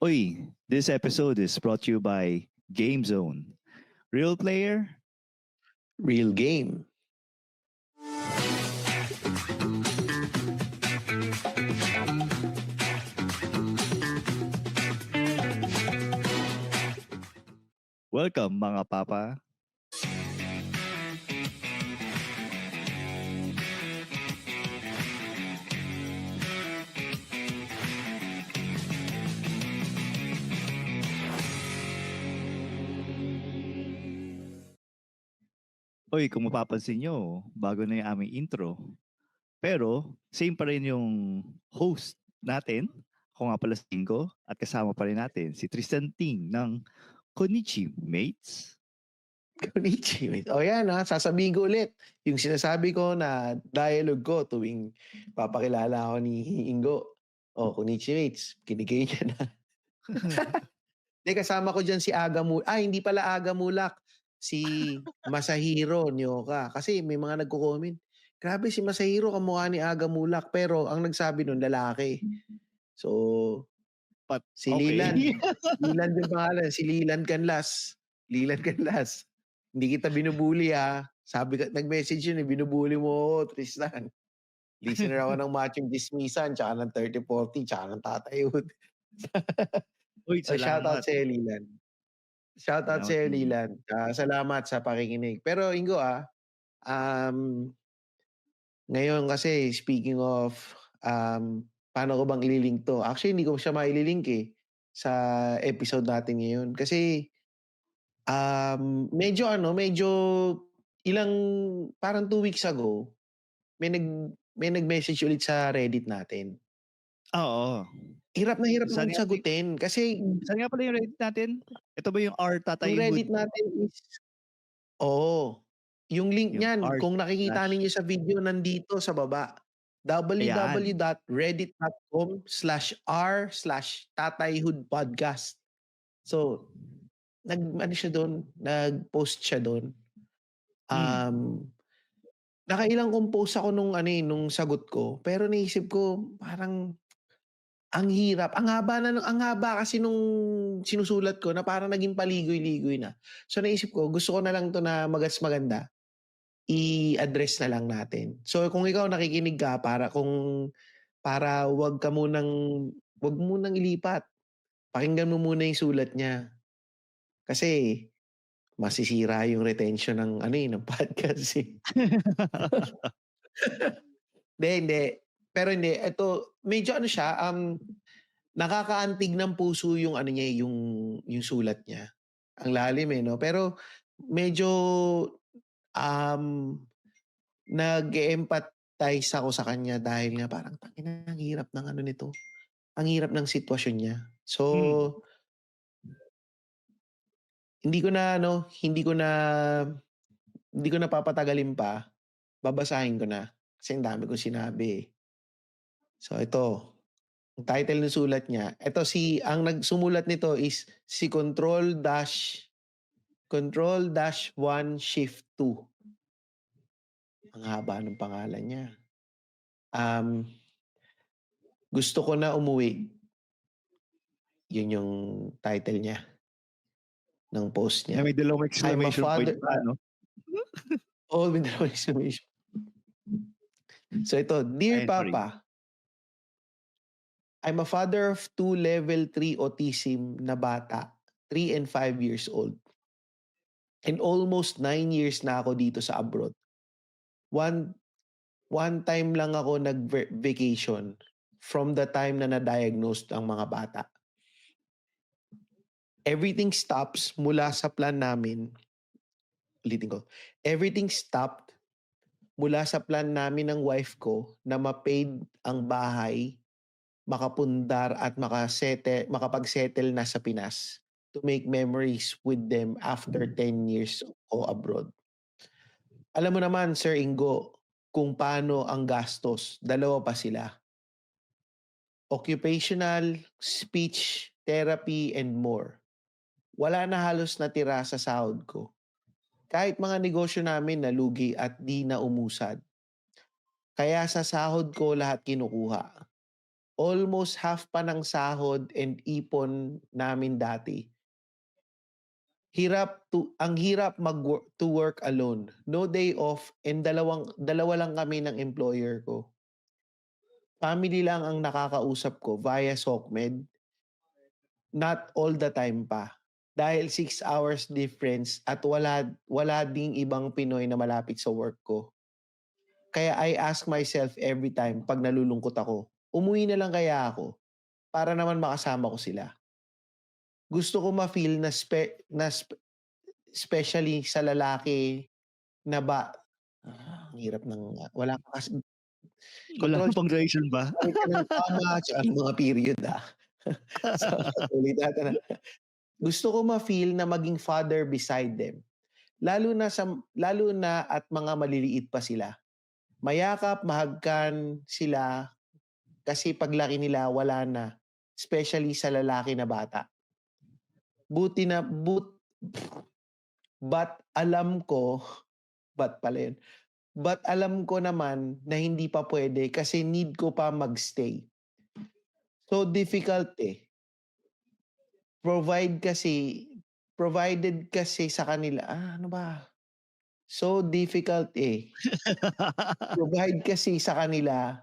This episode is brought to you by Game Zone. Real player? Real game. Welcome mga papa. Kung mapapansin nyo, bago na yung aming intro. Pero, same pa rin yung host natin. Ako nga pala si Tingo at kasama pa rin natin si Tristan Ting ng Konichi Mates. Konichi. O yan sasabihin ko ulit. Yung sinasabi ko na dialogue ko tuwing papakilala ako ni Ingo. Konichi mates. Kinigay niya na. Kasama ko dyan si Aga Mulak. Hindi pala Aga Mulak. Si Masahiro Nyoka. Kasi may mga nagko-comment. Grabe si Masahiro kamukha ni Aga Mulak. Pero ang nagsabi nun, lalaki. So, si Lilan. Lilan yung pangalan. Si Lilan Canlas. Lilan Canlas. Hindi kita binubuli Sabi ka, nag-message yun binubuli mo ako, Tristan. Listener ako ng Machong Dismisan, tsaka ng 3040, tsaka ng Tatayod. So, shoutout sa'yo, Lilan. Shoutout sa'yo, Lilan. Salamat sa pakikinig. Pero, Ingo, ngayon kasi, speaking of, paano ko bang ililink to? Actually, hindi ko siya maililink sa episode natin ngayon. Kasi, medyo parang 2 weeks ago, may nag-message ulit sa Reddit natin. Oo. Hirap na hirap akong sagutin kasi saan nga pala yung Reddit natin? Ito ba yung R Tatayhood? Yung Reddit natin is yung link niyan kung nakikita ninyo sa video nandito sa baba. www.reddit.com/r/tatayhoodpodcast. So, nag-post siya doon. Nakailang compose ako nung sagot ko, pero naisip ko parang ang hirap. Ang haba kasi nung sinusulat ko na parang naging paligoy-ligoy na. So naisip ko, gusto ko na lang to na maganda, i-address na lang natin. So kung ikaw nakikinig ka para wag munang ilipat. Pakinggan mo muna yung sulat niya. Kasi masisira yung retention ng ng podcast. Hindi. Pero hindi, ito medyo siya, nakakaantig ng puso yung niya, yung sulat niya. Ang lalim no. Pero medyo nag-empathize ako sa kanya dahil nga parang ang hirap ng nito. Ang hirap ng sitwasyon niya. So hindi ko na papatagalin pa. Babasahin ko na kasi ang dami kong sinabi. So ito, ang title ng sulat niya. Ito ang nagsumulat nito is si Control-1 Shift 2. Ang haba ng pangalan niya. Gusto ko na umuwi. Yun yung title niya ng post niya. May dalawang exclamation point pa, no? May dalawang exclamation. So ito, Dear Papa, I'm a father of 2 level 3 autism na bata, 3 and 5 years old. And almost 9 years na ako dito sa abroad. One time lang ako nag-vacation from the time na na-diagnosed ang mga bata. Everything stops mula sa plan namin. Ulitin ko. Everything stopped mula sa plan namin ng wife ko na ma-paid ang bahay, makapundar at makapag-settle na sa Pinas to make memories with them after 10 years o abroad. Alam mo naman, Sir Ingo, kung paano ang gastos. 2 pa sila. Occupational, speech, therapy, and more. Wala na halos natira sa sahod ko. Kahit mga negosyo namin nalugi at di na umusad. Kaya sa sahod ko lahat kinukuha. almost half pa ng sahod and ipon namin dati. Ang hirap to work alone. No day off and dalawa lang kami ng employer ko. Family lang ang nakakausap ko via SOCMED. Not all the time pa. Dahil 6 hours difference at wala ding ibang Pinoy na malapit sa work ko. Kaya I ask myself every time pag nalulungkot ako, umuwi na lang kaya ako para naman makasama ko sila. Gusto ko ma-feel especially sa lalaki na ang hirap ng wala ka kasi Wala control kang punctuation ba? balik ka ng tama tsaka ng mga period So, ulit natin Gusto ko ma-feel na maging father beside them. Lalo na at mga maliliit pa sila. Mayakap, mahagkan sila kasi paglaki nila wala na. Especially sa lalaki na bata. But alam ko naman na hindi pa pwede kasi need ko pa magstay. So difficult provided kasi sa kanila. Ano ba? So difficult Provide kasi sa kanila.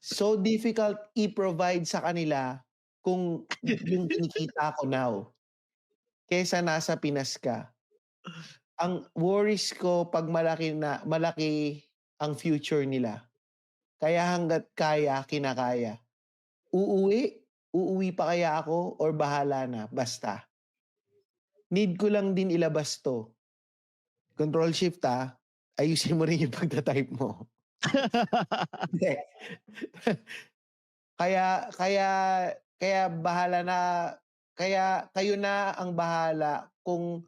So difficult i-provide sa kanila kung yung kinikita ko now. Kesa nasa Pinas ka. Ang worries ko pag malaki ang future nila. Kaya hangga't kaya, kinakaya. Uuwi pa kaya ako or bahala na, basta. Need ko lang din ilabas to. Control Shift ayusin mo rin yung pagta-type mo. kaya bahala na, kaya kayo na ang bahala kung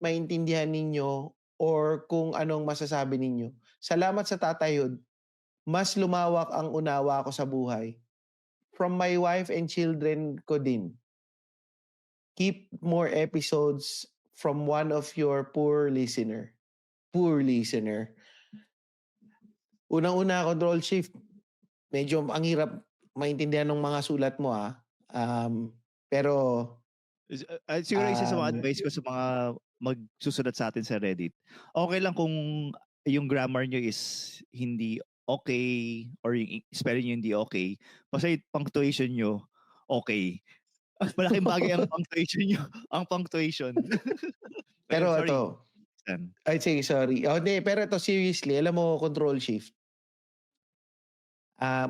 maintindihan ninyo or kung anong masasabi ninyo. Salamat sa tatayod. Mas lumawak ang unawa ko sa buhay. From my wife and children ko din. Keep more episodes from one of your poor listener. Unang-una, Control Shift. Medyo ang hirap maintindihan ng mga sulat mo pero siguro isa sa mga advice ko sa mga magsusulat sa atin sa Reddit. Okay lang kung yung grammar nyo is hindi okay or yung spelling nyo hindi okay. Basta yung punctuation nyo okay. Malaking bagay ang punctuation nyo. Ang punctuation. Pero sorry. ito. Ay, sige, sorry. Pero ito, seriously, alam mo, Control Shift.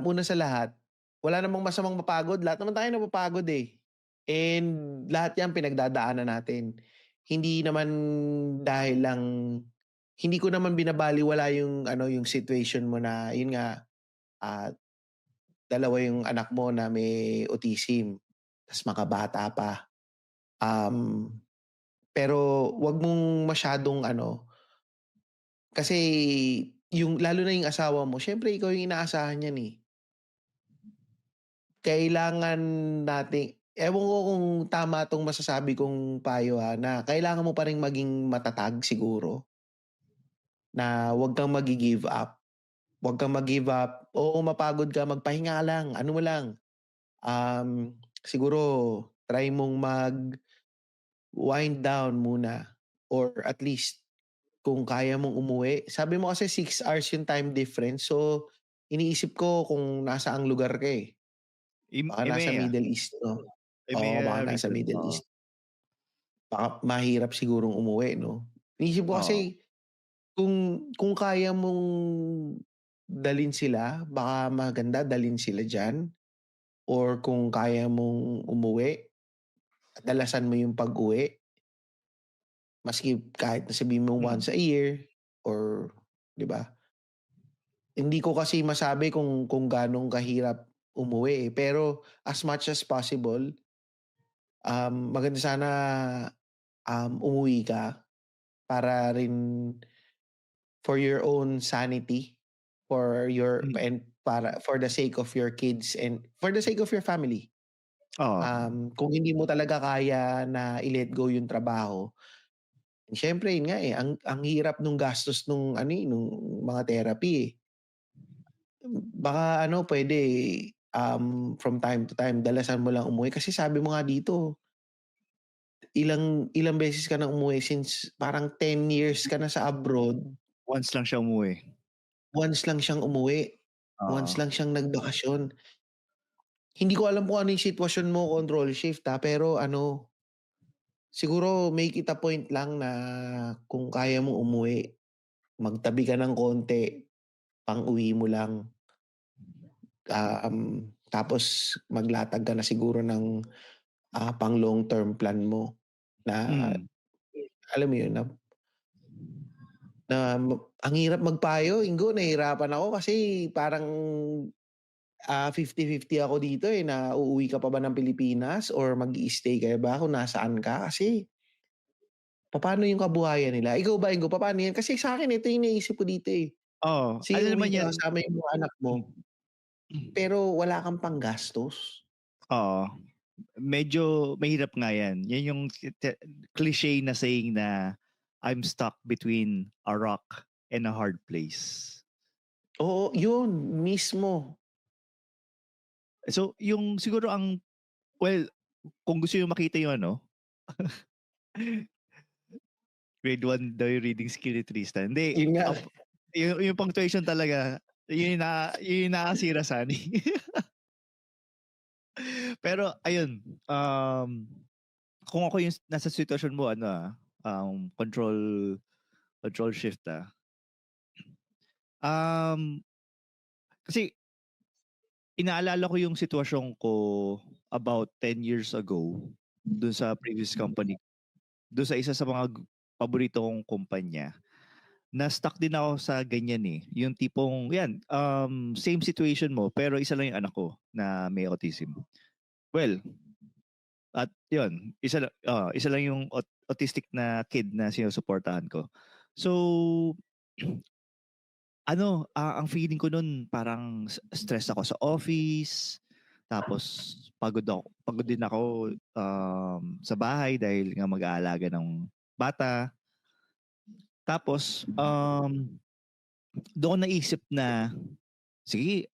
Una sa lahat, wala namang masamang mapagod. Lahat naman tayo napapagod And lahat yan pinagdadaanan natin. Hindi naman dahil lang, hindi ko naman binabaliwala yung situation mo na, yun nga, dalawa yung anak mo na may autism, tas makabata pa. Pero wag mong masyadong kasi lalo na yung asawa mo, syempre ikaw yung inaasahan niyan Kailangan nating, ewan ko kung tama tong masasabi kong payo na kailangan mo pa rin maging matatag siguro. Na wag kang magi-give up. Wag kang mag-give up. Oo, mapagod ka, magpahinga lang. Ano mo lang. Siguro, try mong wind down muna. Or at least, kung kaya mong umuwi. Sabi mo kasi 6 hours yung time difference. So, iniisip ko kung nasa ang lugar ka Baka nasa Middle East, no? Oo, baka nasa Middle East. Baka mahirap sigurong umuwi, no? Iniisip ko kasi, kung kaya mong dalin sila, baka maganda dalin sila dyan. Or kung kaya mong umuwi, dalasan mo yung pag-uwi. Maski kahit nasabihin mo once a year, or, di ba? Hindi ko kasi masabi kung ganong kahirap umuwi Pero as much as possible, maganda sana umuwi ka para rin for your own sanity, for the sake of your kids and for the sake of your family. Kung hindi mo talaga kaya na i-let go yung trabaho, syempre yun nga ang hirap nung gastos nung mga therapy baka pwede, from time to time dalasan mo lang umuwi kasi sabi mo nga dito, ilang beses ka na umuwi since parang 10 years ka na sa abroad, Once lang siya umuwi. once lang siyang umuwi, Oo. once lang siyang nagbakasyon. Hindi ko alam kung ano yung sitwasyon mo control shift, pero siguro make it a point lang na kung kaya mong umuwi, magtabi ka ng konti, pang-uwi mo lang. Tapos maglatag ka na siguro ng, pang long term plan mo na Mm. alam mo yun na ang hirap magpayo, Ingo, nahihirapan ako kasi parang, 50-50 ako dito, na uuwi ka pa ba ng Pilipinas or mag-i-stay ka ba kung nasaan ka? Kasi papaano yung kabuhayan nila? Ikaw ba, Ingo, papaano yan? Kasi sa'kin ito yung iniisip ko dito, eh. Oo, Sige, ano uuwi naman ka 'yan. kasama yung mga anak mo, pero wala kang panggastos. Oo, medyo mahirap nga 'yan. 'Yan yung cliche na saying na, "I'm stuck between a rock and a hard place." Oo, yun mismo. So, yung siguro well, kung gusto niyo makita yung grade 1 daw yung reading skill ni Tristan. Hindi, Yun nga. yung punctuation talaga, yun yung nakakasira sa'min. Pero ayun, kung ako yung nasa sitwasyon mo control shift. Um, Kasi inaalala ko yung sitwasyon ko about 10 years ago dun sa previous company. Dun sa isa sa mga paborito kong kumpanya. Na-stuck din ako sa ganyan eh. Yung tipong, yan, same situation mo, pero isa lang yung anak ko na may autism. Well, at yun, isa lang yung autistic na kid na sinusuportahan ko. So, ang feeling ko nun parang stress ako sa office, tapos pagod din ako sa bahay dahil nga mag-aalaga ng bata. Tapos doon ko naisip na sige,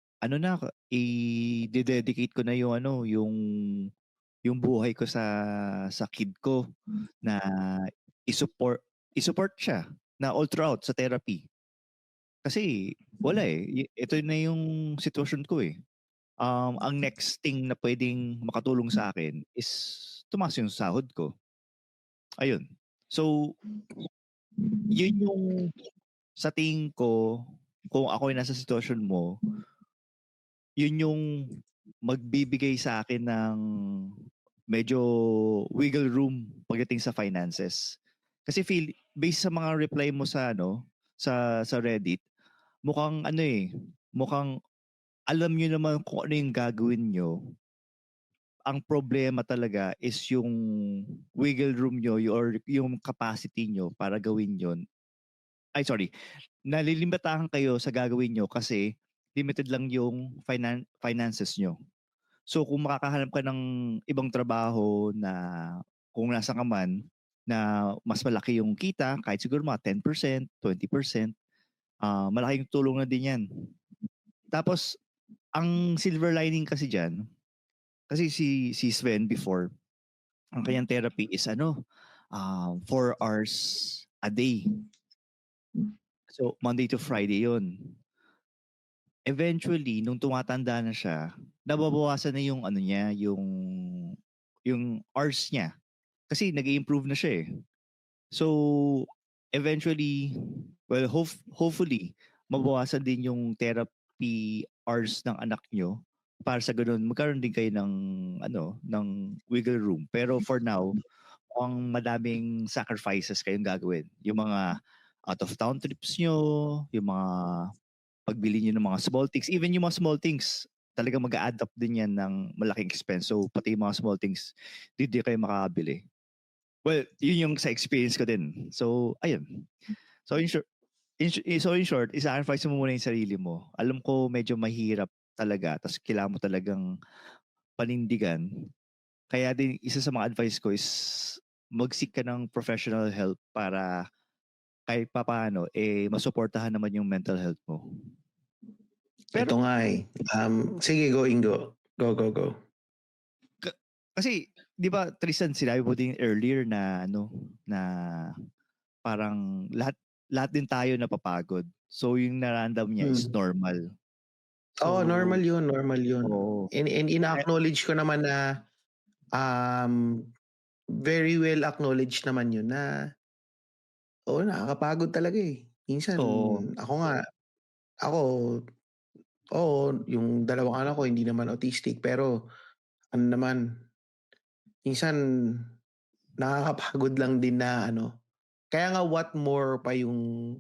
i-dedicate ko na yung buhay ko sa kid ko na i-support i-support siya na all throughout sa therapy. Kasi wala eh. Ito na yung sitwasyon ko eh. Ang next thing na pwedeng makatulong sa akin is tumaas yung sahod ko. Ayun. So, yun yung sa tingin ko, kung ako ay nasa sitwasyon mo, yun yung magbibigay sa akin ng medyo wiggle room pagdating sa finances. Kasi based sa mga reply mo sa Reddit, mukhang mukhang alam niyo naman kung ano yung gagawin niyo. Ang problema talaga is yung wiggle room niyo or yung capacity niyo para gawin yon. Ay sorry, nalilimitahan kayo sa gagawin niyo kasi limited lang yung finances niyo. So kung makakahanap ka ng ibang trabaho na kung nasaan ka man na mas malaki yung kita, kahit siguro mga 10%, 20%, malaking tulong na din yan. Tapos, ang silver lining kasi dyan, kasi si Sven before, ang kanyang therapy is 4 hours a day. So, Monday to Friday yun. Eventually, nung tumatanda na siya, nababawasan na yung niya, yung hours niya. Kasi nag-improve na siya eh. So, eventually, well, hopefully, mabawasan din yung therapy hours ng anak nyo para sa ganun, magkaroon din kayo ng wiggle room. Pero for now, ang madaming sacrifices kayong gagawin. Yung mga out-of-town trips nyo, yung mga pagbili nyo ng mga small things, even yung mga small things, talagang mag-a-add up din yan ng malaking expense. So, pati yung mga small things, di kayo makakabili. Well, yun yung sa experience ko din. So, ayun. So, in short, i-sacrifice mo muna yung sarili mo. Alam ko medyo mahirap talaga, tapos kailangan mo talagang panindigan. Kaya din, isa sa mga advice ko is mag-seek ka ng professional help para kahit papaano, masuportahan naman yung mental health mo. Ito nga eh. Sige, go Ingo. Go. Kasi, di ba, Tristan, sinabi mo din earlier na, na parang lahat din tayo napapagod. So, yung nararamdaman niya is normal. Oo, So, normal yun. oo. And ina-acknowledge ko naman na very well acknowledged naman yun na nakakapagod talaga eh. Minsan, Oo. ako, yung dalawang anak ko hindi naman autistic pero ano naman, minsan nakakapagod lang din na kaya nga what more pa yung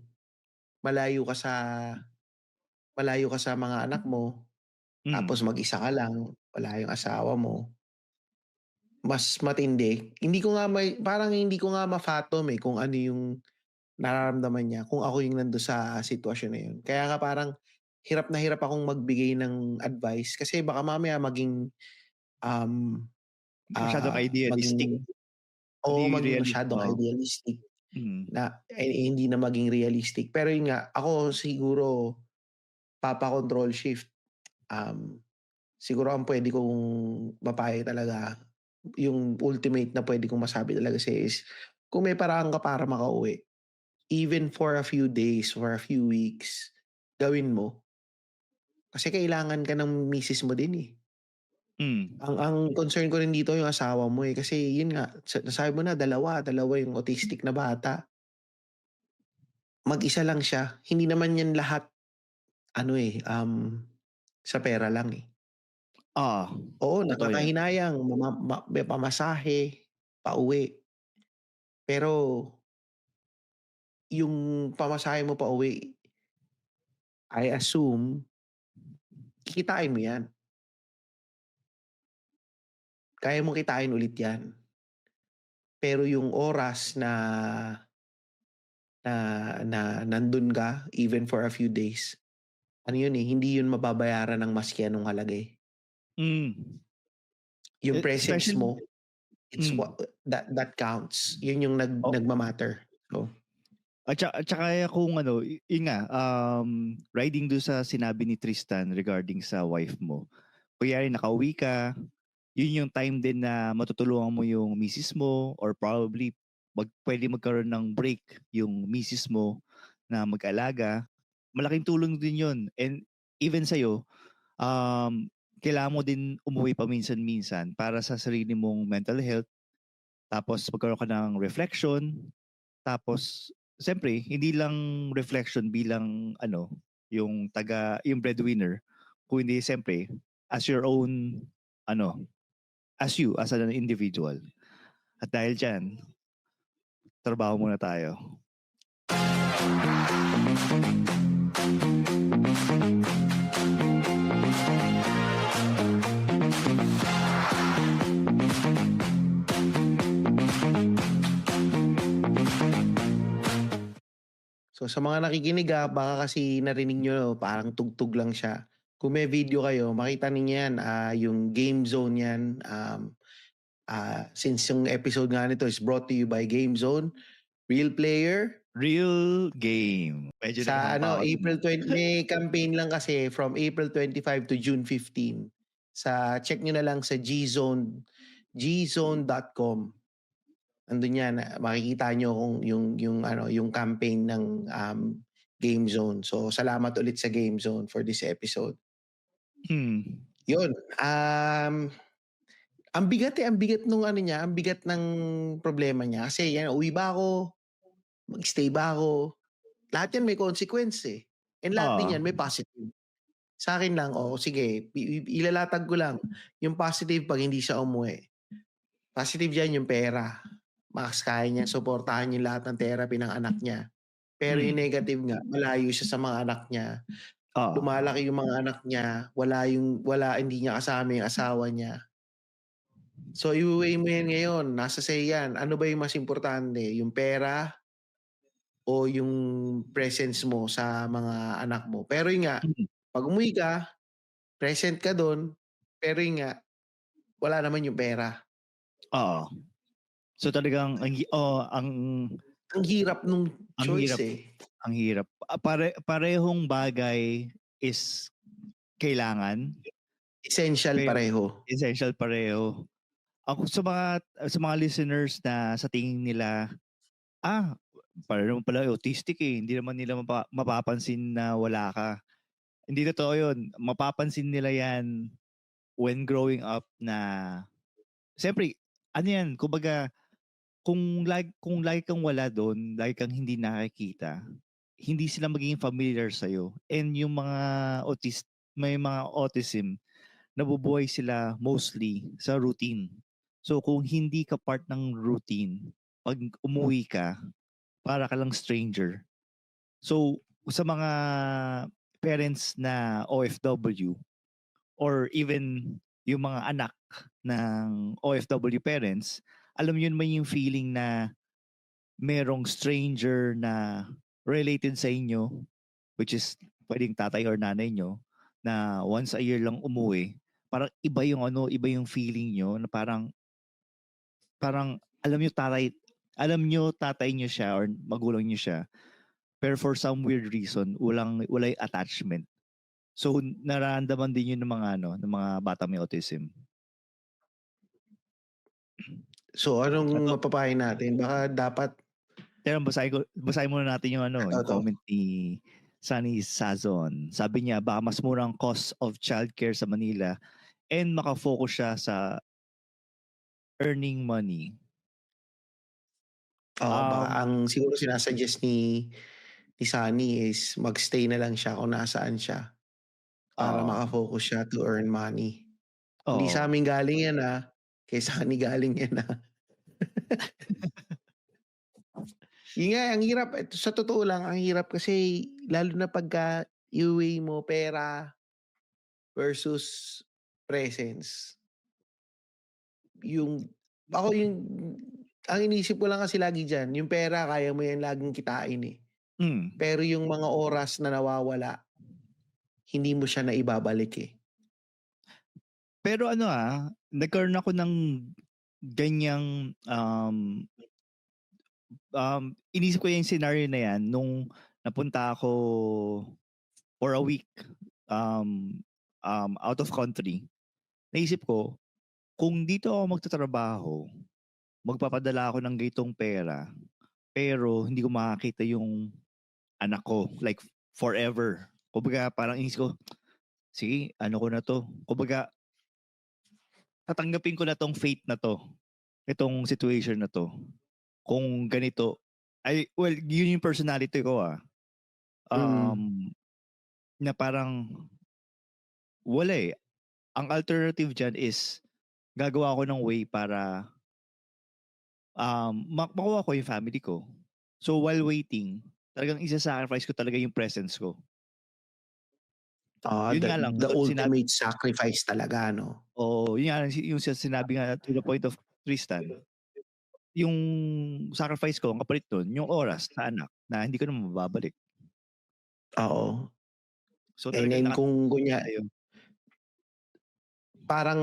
malayo ka sa mga anak mo, tapos mag-isa ka lang, wala yung asawa mo. Mas matindi. Parang hindi ko nga ma-fathom kung ano yung nararamdaman niya kung ako yung nando sa sitwasyon na yun. Kaya nga parang hirap na hirap akong magbigay ng advice kasi baka mamaya maging Masyadong idealistic. maging maging masyadong Oo. idealistic Mm. na hindi na maging realistic. Pero yun nga, ako siguro papa-control shift. Siguro ang pwede kong mapayo talaga, yung ultimate na pwede kong masabi talaga sa'yo is kung may paraan ka para makauwi, even for a few days, for a few weeks, gawin mo. Kasi kailangan ka ng misis mo din eh. Ang concern ko rin dito yung asawa mo eh. Kasi yun nga, nasabi mo na dalawa yung autistic na bata. Mag-isa lang siya. Hindi naman yan lahat, sa pera lang eh. Oo, Totoo yan. nakakahinayang, may pamasahe, pauwi. Pero yung pamasahe mo pauwi, I assume, kikitain mo yan. Kaya mo kitain ulit yan. Pero yung oras na nandun ka, even for a few days, hindi yun mababayaran ng maski anong halaga eh. Yung presence mo, it's what that counts. Yun yung nagmamatter. So, At saka kung yun nga, riding do sa sinabi ni Tristan regarding sa wife mo. Kunyari nakauwi ka, yun yung time din na matutulungan mo yung misis mo or probably pwede magkaroon ng break yung misis mo na mag-alaga. Malaking tulong din yun. And even sa'yo, kailangan mo din umuwi pa minsan-minsan para sa sarili mong mental health. Tapos magkaroon ka ng reflection. Tapos, siyempre, hindi lang reflection bilang yung breadwinner, kundi siyempre, as your own, as an individual. At dahil dyan, trabaho muna tayo. So sa mga nakikinig baka kasi narinig nyo parang tugtog lang siya. Kung may video kayo, makita ninyo yan, yung Game Zone yan. Since yung episode nga nito is brought to you by Game Zone, real player. Real game. Medyo Sa nakahampa ako April 20, may campaign lang kasi from April 25 to June 15. Check nyo na lang sa gzone.com. Andun yan, makikita nyo kung yung campaign ng Game Zone. So salamat ulit sa Game Zone for this episode. Yun. Ang bigat ang bigat ng problema niya. Kasi uwi ba ako? Mag-stay ba ako? Lahat yan may consequence eh. And lahat din yan may positive. Sa akin lang, sige, ilalatag ko lang. Yung positive pag hindi siya umuwi. Positive dyan yung pera. Mas kaya niya suportahan yung lahat ng therapy ng anak niya. Pero yung negative nga, malayo siya sa mga anak niya. Lumalaki yung mga anak niya, hindi niya kasama yung asawa niya. So, i-weigh mo yan ngayon. Nasa sa'yo yan. Ano ba yung mas importante? Yung pera o yung presence mo sa mga anak mo? Pero yun nga, pag umuwi ka, present ka doon, pero yun nga, wala naman yung pera. So talagang ang hirap nung choice eh. Ang hirap. Parehong bagay is kailangan, Essential pero pareho. essential pareho. Ako sa mga listeners na sa tingin nila, "Ah, pareho naman pala autistic, eh, hindi naman nila mapapansin na wala ka." Hindi totoo 'yun, mapapansin nila 'yan when growing up na siyempre ano 'yan, kumbaga kung lagi kang wala dun, lagi kang hindi nakikita, hindi sila magiging familiar sa'yo, and yung mga may mga autism, nabubuhay sila mostly sa routine. So kung hindi ka part ng routine, 'pag umuwi ka, para ka lang stranger. So sa mga parents na OFW or even yung mga anak ng OFW parents, alam yun naman yung feeling na merong stranger na related sa inyo, which is puwedeng tatay or nanay niyo, na once a year lang umuwi, parang iba yung feeling niyo na parang parang alam niyo tatay niyo siya or magulang niyo siya, pero for some weird reason wala yung attachment. So, nararamdaman din yun ng mga ng mga batang may autism. So, anong Eto, mapapayo natin? Baka dapat pero basahin muna natin yung yung to. comment ni Sunny Sazon. Sabi niya, baka mas murang cost of childcare sa Manila and maka-focus siya sa earning money. Oo, baka Um, ang siguro sina-suggest ni Sunny is mag-stay na lang siya kung nasaan siya para oo, maka-focus siya to earn money. Hindi oo. sa'min galing yan, kay Sunny galing yan, Yun nga, ang hirap, sa totoo lang, ang hirap kasi lalo na pagka i-weigh mo pera versus presence. Yung yung ang iniisip ko lang kasi lagi diyan, yung pera kaya mo yan laging kitain, eh. Hmm. Pero yung mga oras na nawawala, hindi mo siya naibabalik, eh. Pero nagkaroon ako ng ganyang, inisip ko yung scenario na yan nung napunta ako for a week, um, out of country. Naisip ko, kung dito ako magtatrabaho, magpapadala ako ng ganitong pera, pero hindi ko makakita yung anak ko, like forever. Kumbaga parang inisip ko, sige, ano ko na 'to. Kumbaga, tatanggapin ko na 'tong fate na 'to, itong situation na 'to. Kung ganito ay well, yun yung personality ko, Mm. um, na parang wala, eh. Ang alternative diyan is gagawa ako ng way para, makuha ko yung family ko. So, while waiting, talagang isa-sacrifice ko talaga yung presence ko. Yun The nga lang, the katulad sinabi, ultimate sacrifice talaga, 'no? oo, yun nga yung sa sinabi nga to the point of Tristan, yung sacrifice ko ang kapalit nun yung oras sa anak na hindi ko naman mababalik. Oo. So, And talagang then kung tayo. parang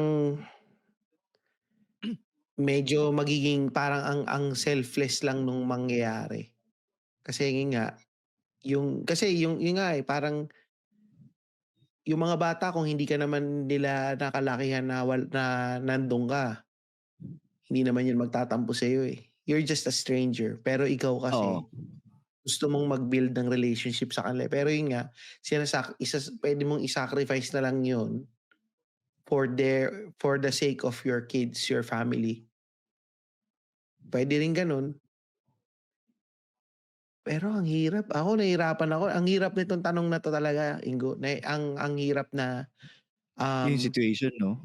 medyo magiging parang ang selfless lang nung mangyayari. Kasi yun nga, kasi yung nga, parang yung mga bata kung hindi ka naman nila nakalakihan na nandun ka, hindi naman yun magtatampo sa'yo, eh. You're just a stranger, pero ikaw Oo, kasi gusto mong mag-build ng relationship sa kanila, eh. Pero yun nga, puwede mong i-sacrifice na lang yun for the sake of your kids, your family. Puwede rin gano'n. Pero ang hirap, nahihirapan ako. Ang hirap nitong tanong na 'to talaga, Ingo, ang hirap na, yung um, situation 'no?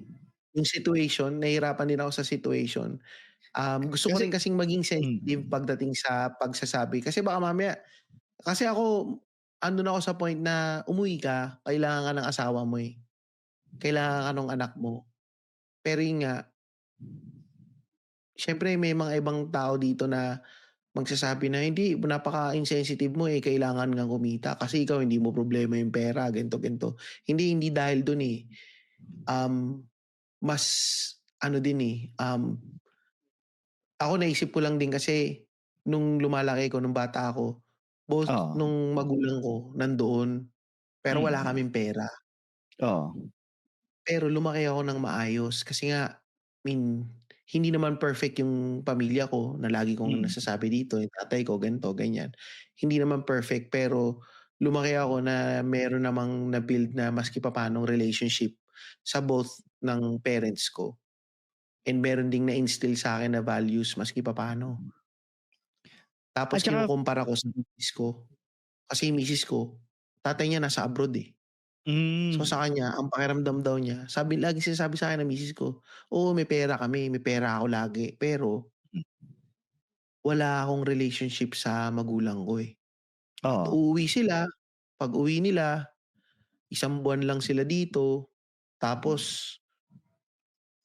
yung situation, nahihirapan din ako sa situation. Gusto ko Kasi rin kasing maging sensitive hmm, pagdating sa pagsasabi kasi baka mamaya kasi ako andun ako sa point na umuwi ka, kailangan ka ng asawa mo, eh, kailangan ka nung anak mo. Pero yun nga, siyempre may mga ibang tao dito na magsasabi na, "Hindi, napaka-insensitive mo, eh, kailangan ngang kumita kasi ikaw hindi mo problema yung pera, ganito, ganito." Hindi dahil dun, eh. Um, Mas ano din, eh, ako naisip ko lang din kasi nung lumalaki ako, nung bata ako, both oo, nung magulang ko nandoon, pero wala mm, kaming pera. Oo. Pero lumaki ako ng maayos kasi nga, hindi naman perfect yung pamilya ko na lagi kong Mm. nasasabi dito, yung tatay ko ganito, ganyan. Hindi naman perfect pero lumaki ako na meron namang na-build na maski papaanong relationship sa both ng parents ko and meron ding na-instill sa'kin na values maski papaano. At Tapos saka kinukumpara ko sa misis ko, kasi yung misis ko, tatay niya nasa abroad, eh. So, hmm, sa kanya ang pakiramdam daw niya laging sinasabi sa'kin ng misis ko, "Oo, may pera kami, may pera ako lagi, pero wala akong relationship sa magulang ko, eh. oo, Uuwi sila, pag-uwi nila, 1 buwan lang sila dito, tapos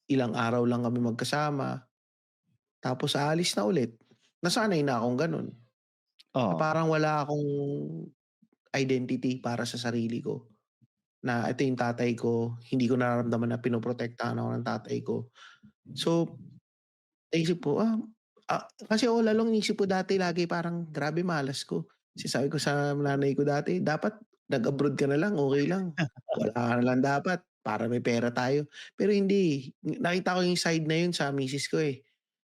ilang araw lang kami magkasama, tapos aalis na ulit." Nasanay na akong gano'n, na oo, parang wala akong identity para sa sarili ko, na ito yung tatay ko, hindi ko nararamdaman na pinoprotektahan ako ng tatay ko. So, naisip ko, kasi all along iniisip ko dati lagi parang grabe malas ko. Sinasabi ko sa nanay ko dati, "Dapat nag-abroad ka na lang, okey lang. Wala ka na lang dapat para may pera tayo." Pero hindi, nakita ko yung side na yun sa misis ko, eh.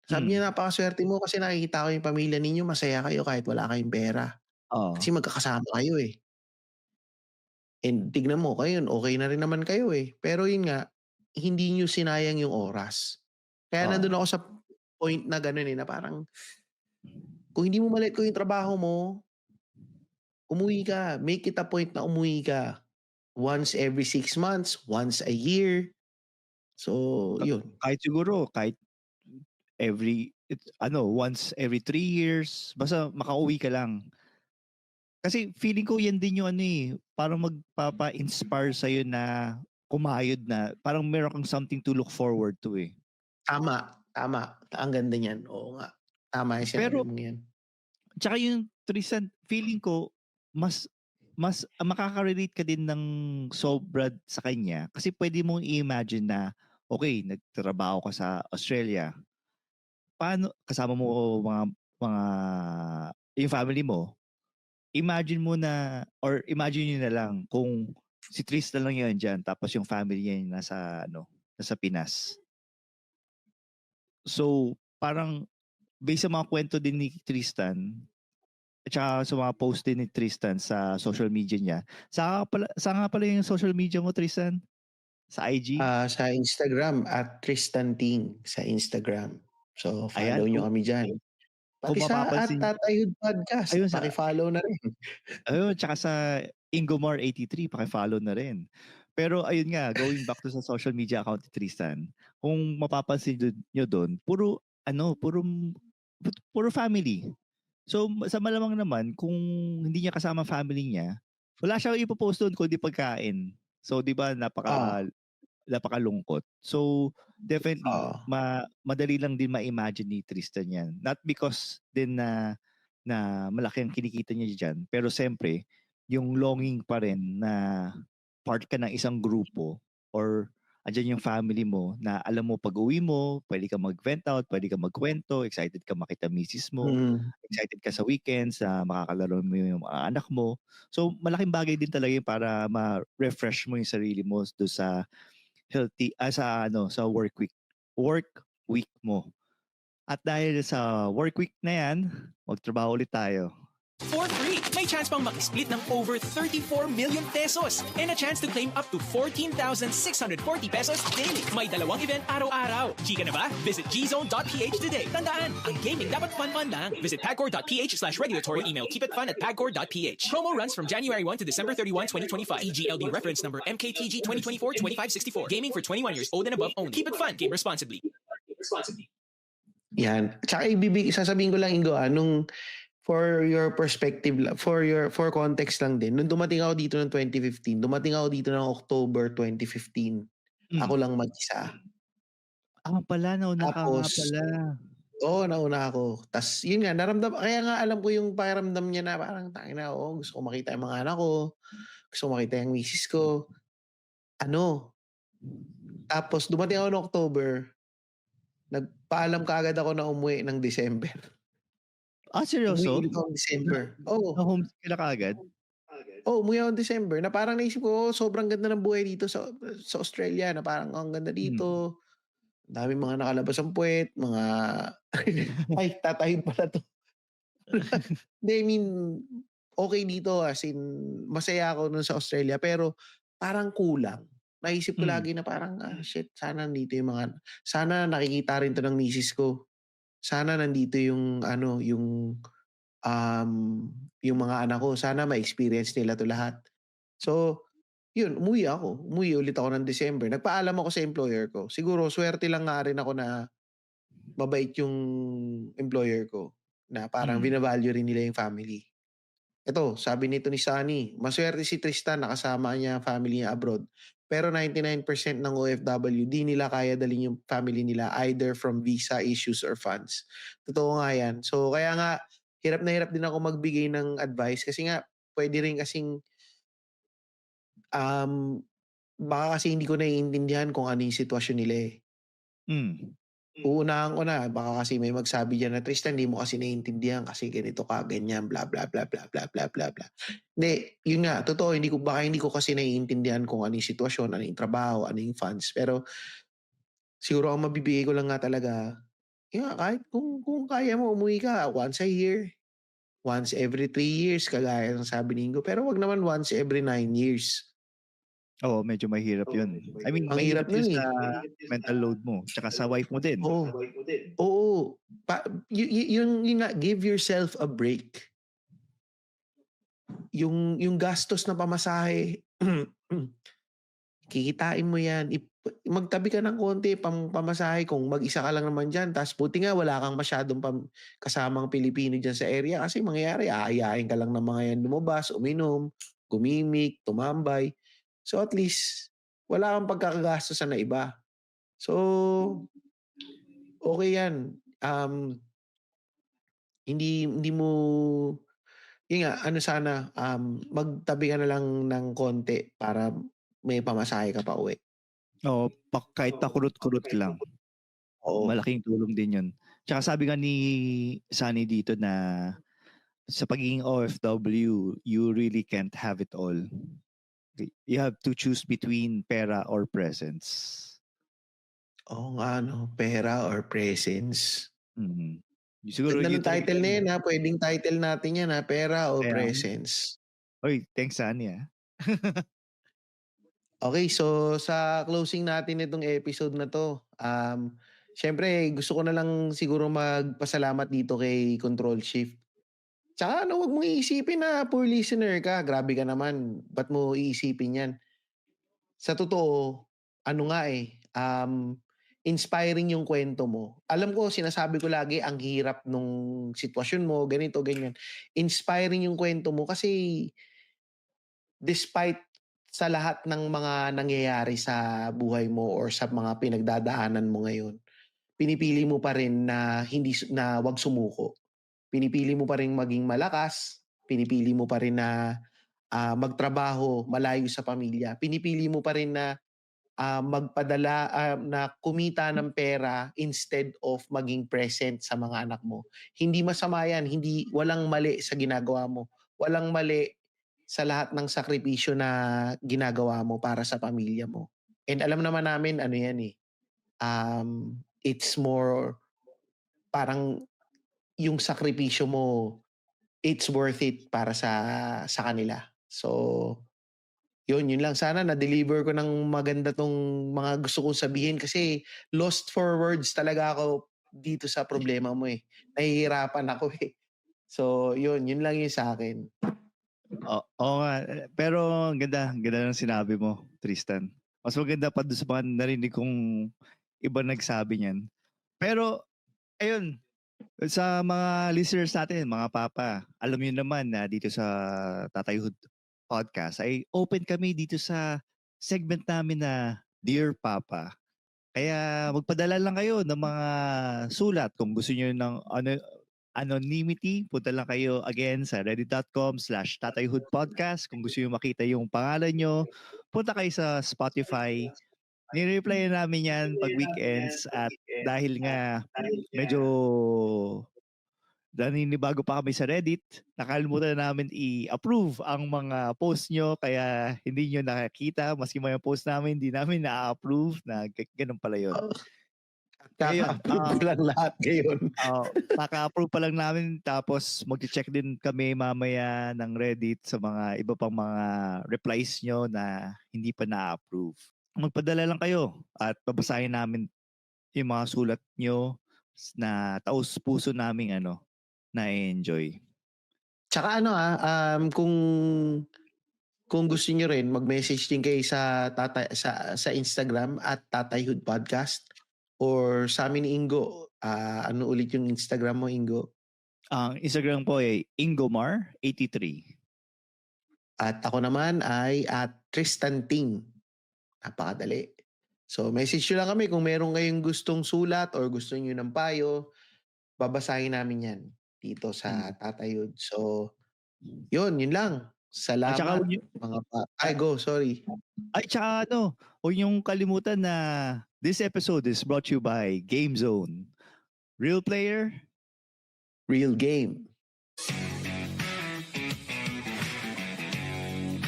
Sabi mm, niya, "Napakasuwerte mo kasi nakikita ko yung pamilya ninyo masaya kayo kahit wala kayong pera. oo, Kasi magkakasama kayo, eh. And tignan mo ngayon okey na rin naman kayo, eh." Pero yun nga, hindi niyo sinayang yung oras. Kaya nandun oo, ako sa point na gano'n, eh, na parang kung hindi mo ma-let go yung trabaho mo, umuwi ka. Make it a point na umuwi ka. Once every 6 months, once a year. So, yun. kahit siguro kahit once every 3 years, basta makauwi ka lang. Kasi feeling ko yan din yung parang magpapa-inspire sa'yo na kumayod na, parang meron kang something to look forward to, eh. Tama, tama. Ang ganda niyan, oo nga. Tama yung sinabi Pero mong yan. tsaka yung Tristan, feeling ko mas mas makaka-relate ka din ng sobra sa kanya kasi puwede mong i-imagine na, okey, nagtrabaho ka sa Australia. Paano kasama mo mga yung family mo. Imagine mo na, or imagine niyo na lang kung si Tristan lang 'yan diyan tapos yung family niya yung nasa Pinas. So, parang based sa mga kuwento din ni Tristan at saka sa mga post din ni Tristan sa social media niya. Saan nga pala yung social media mo, Tristan? Sa IG? Sa Instagram @Tristan Ting sa Instagram. So, Ayan, follow niyo kami diyan. kung Pati sa mapapansin @Tatayhood Podcast, ayun paki-follow na rin. ayun, tsaka sa Ingomar83 paki-follow na rin. Pero ayun nga, going back to sa social media account ni Tristan, kung mapapansin niyo dun, puro family. So, sa malamang naman kung hindi niya kasama family niya, wala siyang ipo-post dun kundi pagkain. So, 'di ba Oo, napakalungkot. So, definitely oo. madali lang din ma-imagine ni Tristan 'yan. Not because din na na malaki ang kinikita niya diyan, pero siyempre yung longing pa rin na part ka ng isang grupo, or andiyan yung family mo na alam mo pag-uwi mo puwede kang mag-vent out, puwede kang magkuwento, excited ka makita misis mo, Mm, excited ka sa weekends na makakalaro mo yung mga anak mo. So, malaking bagay din talaga yun para ma-refresh mo yung sarili mo dun sa sa work week mo. At dahil sa work week na yan, magtrabaho ulit tayo. For free, may chance pang maki-split ng over 34 million pesos and a chance to claim up to 14,640 pesos daily. May 2 event araw-araw. Chika na ba? Visit gzone.ph today. Tandaan, ang gaming dapat fun-fun lang. Visit pagcor.ph/regulatory email keepitfun@pagcor.ph. Promo runs from January 1 to December 31, 2025. EGLD reference number MKTG 2024-2564. Gaming for 21 years old and above only. Keep it fun. Game responsibly. yan. Tsaka sasabihin ko lang Ingo, nung for your perspective for context lang din, nung dumating ako dito ng 2015, dumating ako dito ng October 2015. Hmm. Ako lang mag-isa. Pala, nauna ka nga Tapos pala. oo, nauna ako. Tas yun nga, kaya nga alam ko yung pakiramdam niya na parang tangina, oo, gusto ko makita yung mga anak ko, gusto ko makita yung misis ko. Ano, tapos dumating ako ng October, nagpaalam kaagad ako na umuwi ng December. Umuwi Seryoso? ulit ako ng Na December. Oo. Na-homesick ka na kaagad? umuwi ako December na parang naisip ko, sobrang ganda ng buhay dito sa Australia na parang ang ganda dito. Daming mga nakalabas ang puwet, mga ay tatahid pala 'to. Hindi, I mean, okay dito as in masaya ako nun sa Australia pero parang kulang. Naisip ko lagi na parang, shit sana nandito yung sana nakikita rin 'to ng misis ko. Sana nandito yung ano, yung mga anak ko. Sana ma-experience nila 'to lahat. So, yun umuwi ako. Umuwi ulit ako ng December. Nagpaalam ako sa employer ko. Siguro swerte lang nga rin ako na mabait yung employer ko na parang bina-value rin nila yung family. Ito, sabi nito ni Sunny, maswerte si Tristan nakasama niya ang family niya abroad. Pero 99% ng OFW, di nila kaya dalhin yung family nila either from visa issues or funds. Totoo nga yan. So kaya nga, hirap na hirap din ako magbigay ng advice kasi nga, pwede rin kasing, baka kasi hindi ko naiintindihan kung ano yung sitwasyon nila eh. Uunahan ko na, baka kasi may magsabi diyan na, Tristan, hindi mo kasi naiintindihan kasi ganito ka, ganyan, bla bla bla bla bla bla bla bla. Hindi, yun nga, totoo, baka hindi ko kasi naiintindihan kung ano yung sitwasyon, ano yung trabaho, ano yung funds. Pero siguro ang mabibigay ko lang nga talaga, yun nga, kahit kung kaya mo, umuwi ka once a year, once every 3 years, kagaya ng sabi ni Ingo. Pero wag naman once every 9 years. Oo, medyo mahirap yun. I mean, Ang hirap mahirap din nun sa mental load mo, tsaka sa wife mo din. Oo. Yun nga, give yourself a break. Yung gastos na pamasahe, kikitain mo yan. Magtabi ka ng konti pamasahe kung mag-isa ka lang naman dyan. Tapos buti nga wala kang masyadong kasamang Pilipino dyan sa area kasi mangyayari, aayain ka lang ng mga yan lumabas, uminom, gumimik, tumambay. So at least, wala kang pagkakagastosan na iba. So, okay yan. Hindi mo, yun nga, sana, magtabi ka na lang ng konti para may pamasahe ka pa uwi. Oo, kahit pakurot-kurot lang. Oo. Malaking tulong din yun. Tsaka sabi nga ni Sunny dito na sa pagiging OFW, you really can't have it all. You have to choose between pera or presence. Oo nga, no? Pera or presence. Siguro Ganda yun ng title na yan, ha? Pwedeng title natin yan, ha? Pera or presence. Oy, thanks, Sunny, ha? Okay, so sa closing natin itong episode na to, syempre gusto ko na lang siguro magpasalamat dito kay Control Shift. Tsaka wag mong iisipin na poor listener ka. Grabe ka naman. Ba't mo iisipin yan? Sa totoo, inspiring yung kwento mo. Alam ko, sinasabi ko lagi, ang hirap nung sitwasyon mo, ganito, ganyan. Inspiring yung kwento mo kasi despite sa lahat ng mga nangyayari sa buhay mo or sa mga pinagdadaanan mo ngayon, pinipili mo pa rin na wag sumuko. Pinipili mo pa rin maging malakas, pinipili mo pa rin na magtrabaho malayo sa pamilya. Pinipili mo pa rin na magpadala, na kumita ng pera instead of maging present sa mga anak mo. Hindi masama yan, walang mali sa ginagawa mo. Walang mali sa lahat ng sakripisyo na ginagawa mo para sa pamilya mo. And alam naman namin ano yan eh. It's more parang yung sakripisyo mo, it's worth it para sa kanila. So, yun lang. Sana na-deliver ko ng maganda tong mga gusto kong sabihin kasi lost for words talaga ako dito sa problema mo eh. Nahihirapan ako eh. So, yun lang yung sa akin. Oo nga. Pero ganda ng sinabi mo, Tristan. Mas maganda pa doon sa mga narinig kong iba nagsabi niyan. Pero, ayun, sa mga listeners natin, mga papa, alam niyo naman na dito sa Tatayhood Podcast ay open kami dito sa segment namin na Dear Papa. Kaya magpadala lang kayo ng mga sulat kung gusto niyo ng anonymity. Punta lang kayo again sa reddit.com/tatayhoodpodcast. Kung gusto niyo makita yung pangalan nyo, punta kayo sa Spotify. Nire-reply namin yan pag weekends at dahil nga medyo naninibago pa kami sa Reddit. Nakalimutan na namin i-approve ang mga post nyo kaya hindi nyo nakakita. Maski mga post namin, hindi namin na-approve na ganun pala yun. Kaka-approve ko lang lahat ngayon. Kaka-approve pa lang namin tapos mag-check din kami mamaya ng Reddit sa mga iba pang mga replies nyo na hindi pa na-approve. Magpadala lang kayo at babasahin namin yung mga sulat nyo na taos puso naming na-enjoy. Tsaka kung gusto niyo rin, mag-message din kayo sa Instagram at Tatayhood Podcast or sa amin ni Ingo. Ano ulit yung Instagram mo, Ingo? Ang Instagram po ay Ingomar83. At ako naman ay at Tristan Ting. Napakadali. So message nyo lang kami kung meron kayong gustong sulat or gusto nyo ng payo. Babasahin namin yan dito sa Tatayhood. So, yun lang. Salamat. Sorry. Ay, tsaka huwag niyong kalimutan na this episode is brought to you by Game Zone. Real player, real game.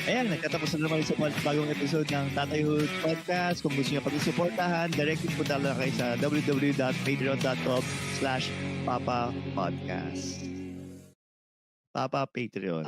Ayan, nagkatapos na naman sa bagong episode ng Tatayhood Podcast. Kung gusto niyo pag-suportahan, directly punta lang kayo sa www.patreon.com/papapodcast. Papa Patreon.